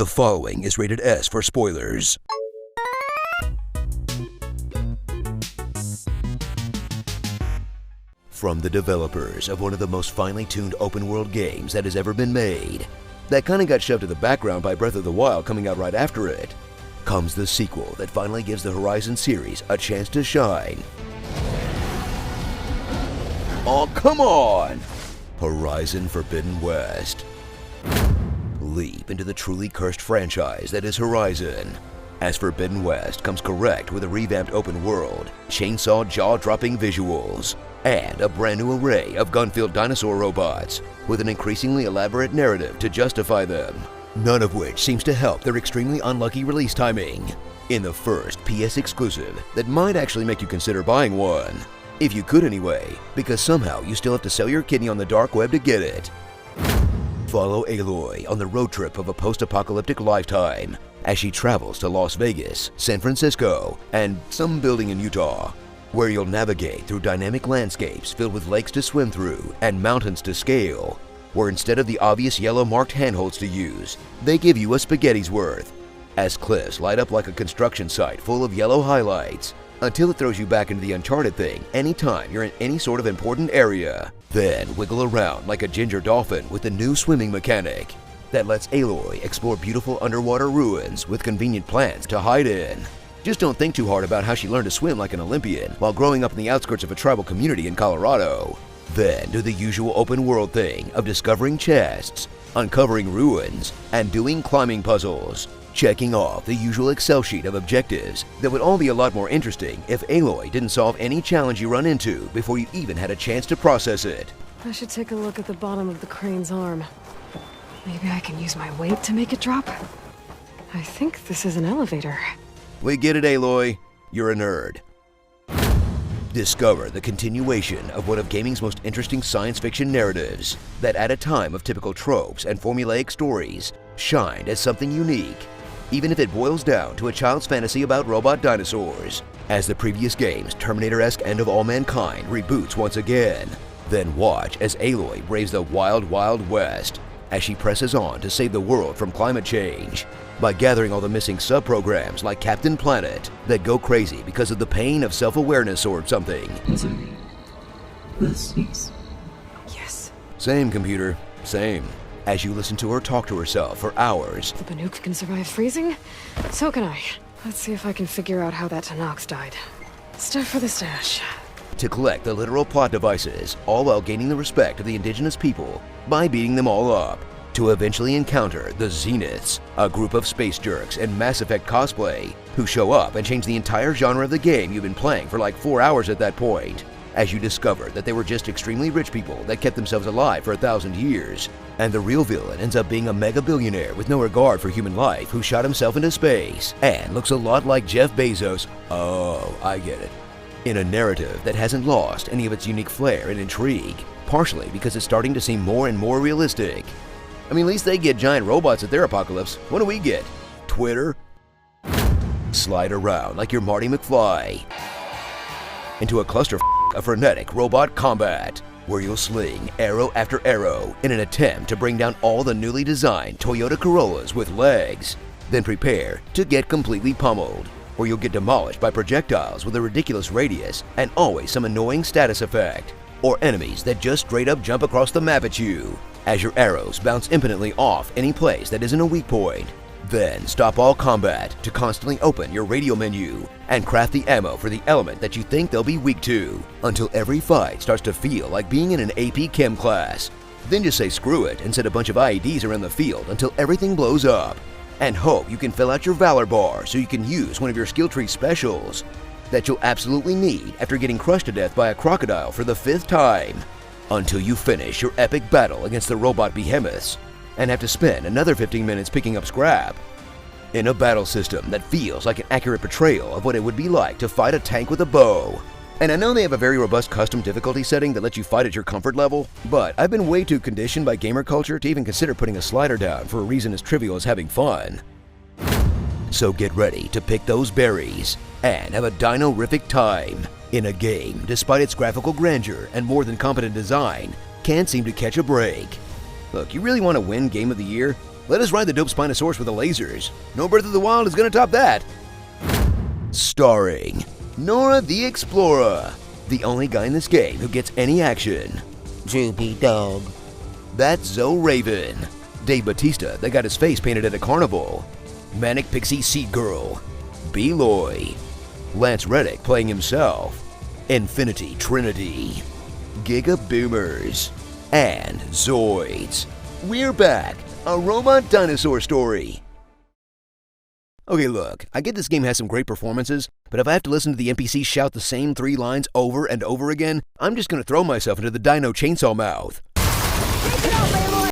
The following is rated S for spoilers. From the developers of one of the most finely tuned open-world games that has ever been made, that kinda got shoved to the background by Breath of the Wild coming out right after it, comes the sequel that finally gives the Horizon series a chance to shine. Oh, come on! Horizon Forbidden West. Leap into the truly cursed franchise that is Horizon, as Forbidden West comes correct with a revamped open world, chainsaw jaw-dropping visuals, and a brand new array of gun-filled dinosaur robots with an increasingly elaborate narrative to justify them, none of which seems to help their extremely unlucky release timing in the first PS exclusive that might actually make you consider buying one. If you could anyway, because somehow you still have to sell your kidney on the dark web to get it. Follow Aloy on the road trip of a post-apocalyptic lifetime as she travels to Las Vegas, San Francisco, and some building in Utah, where you'll navigate through dynamic landscapes filled with lakes to swim through and mountains to scale, where instead of the obvious yellow marked handholds to use, they give you a spaghetti's worth, as cliffs light up like a construction site full of yellow highlights, until it throws you back into the Uncharted thing anytime you're in any sort of important area. Then wiggle around like a ginger dolphin with the new swimming mechanic that lets Aloy explore beautiful underwater ruins with convenient plants to hide in. Just don't think too hard about how she learned to swim like an Olympian while growing up in the outskirts of a tribal community in Colorado. Then do the usual open world thing of discovering chests, uncovering ruins, and doing climbing puzzles, checking off the usual Excel sheet of objectives that would all be a lot more interesting if Aloy didn't solve any challenge you run into before you even had a chance to process it. I should take a look at the bottom of the crane's arm. Maybe I can use my weight to make it drop. I think this is an elevator. We get it, Aloy. You're a nerd. Discover the continuation of one of gaming's most interesting science fiction narratives that at a time of typical tropes and formulaic stories shined as something unique, even if it boils down to a child's fantasy about robot dinosaurs, as the previous game's Terminator-esque End of All Mankind reboots once again. Then watch as Aloy braves the wild, wild west as she presses on to save the world from climate change by gathering all the missing sub-programs like Captain Planet that go crazy because of the pain of self-awareness or something. Yes. Same, computer. Same. As you listen to her talk to herself for hours. The Banuk can survive freezing, so can I. Let's see if I can figure out how that Tanox died. Stuff for the stash. To collect the literal plot devices, all while gaining the respect of the indigenous people by beating them all up, to eventually encounter the Zeniths, a group of space jerks in Mass Effect cosplay who show up and change the entire genre of the game you've been playing for like 4 hours at that point, as you discover that they were just extremely rich people that kept themselves alive for 1,000 years, and the real villain ends up being a mega billionaire with no regard for human life who shot himself into space and looks a lot like Jeff Bezos. Oh, I get it. In a narrative that hasn't lost any of its unique flair and intrigue, partially because it's starting to seem more and more realistic. I mean, at least they get giant robots at their apocalypse. What do we get? Twitter? Slide around like you're Marty McFly into a cluster of frenetic robot combat, where you'll sling arrow after arrow in an attempt to bring down all the newly designed Toyota Corollas with legs. Then prepare to get completely pummeled, or you'll get demolished by projectiles with a ridiculous radius and always some annoying status effect, or enemies that just straight up jump across the map at you as your arrows bounce impotently off any place that isn't a weak point. Then stop all combat to constantly open your radio menu and craft the ammo for the element that you think they'll be weak to, until every fight starts to feel like being in an AP Chem class. Then just say screw it and set a bunch of IEDs around the field until everything blows up, and hope you can fill out your Valor bar so you can use one of your skill tree specials that you'll absolutely need after getting crushed to death by a crocodile for the 5th time, until you finish your epic battle against the robot behemoths and have to spend another 15 minutes picking up scrap in a battle system that feels like an accurate portrayal of what it would be like to fight a tank with a bow. And I know they have a very robust custom difficulty setting that lets you fight at your comfort level, but I've been way too conditioned by gamer culture to even consider putting a slider down for a reason as trivial as having fun. So get ready to pick those berries and have a dino-rific time in a game, despite its graphical grandeur and more than competent design, can't seem to catch a break. Look, you really want to win Game of the Year? Let us ride the dope Spinosaurus with the lasers. No Breath of the Wild is gonna top that. Starring Nora the Explorer, the only guy in this game who gets any action. Droopy dog. That's Zoe Raven. Dave Bautista that got his face painted at a carnival. Manic Pixie Seed Girl. Beloy. Lance Reddick playing himself. Infinity Trinity. Giga Boomers. And Zoids. We're back. A robot dinosaur story. Okay, look, I get this game has some great performances, but if I have to listen to the NPCs shout the same 3 lines over and over again, I'm just gonna throw myself into the dino chainsaw mouth.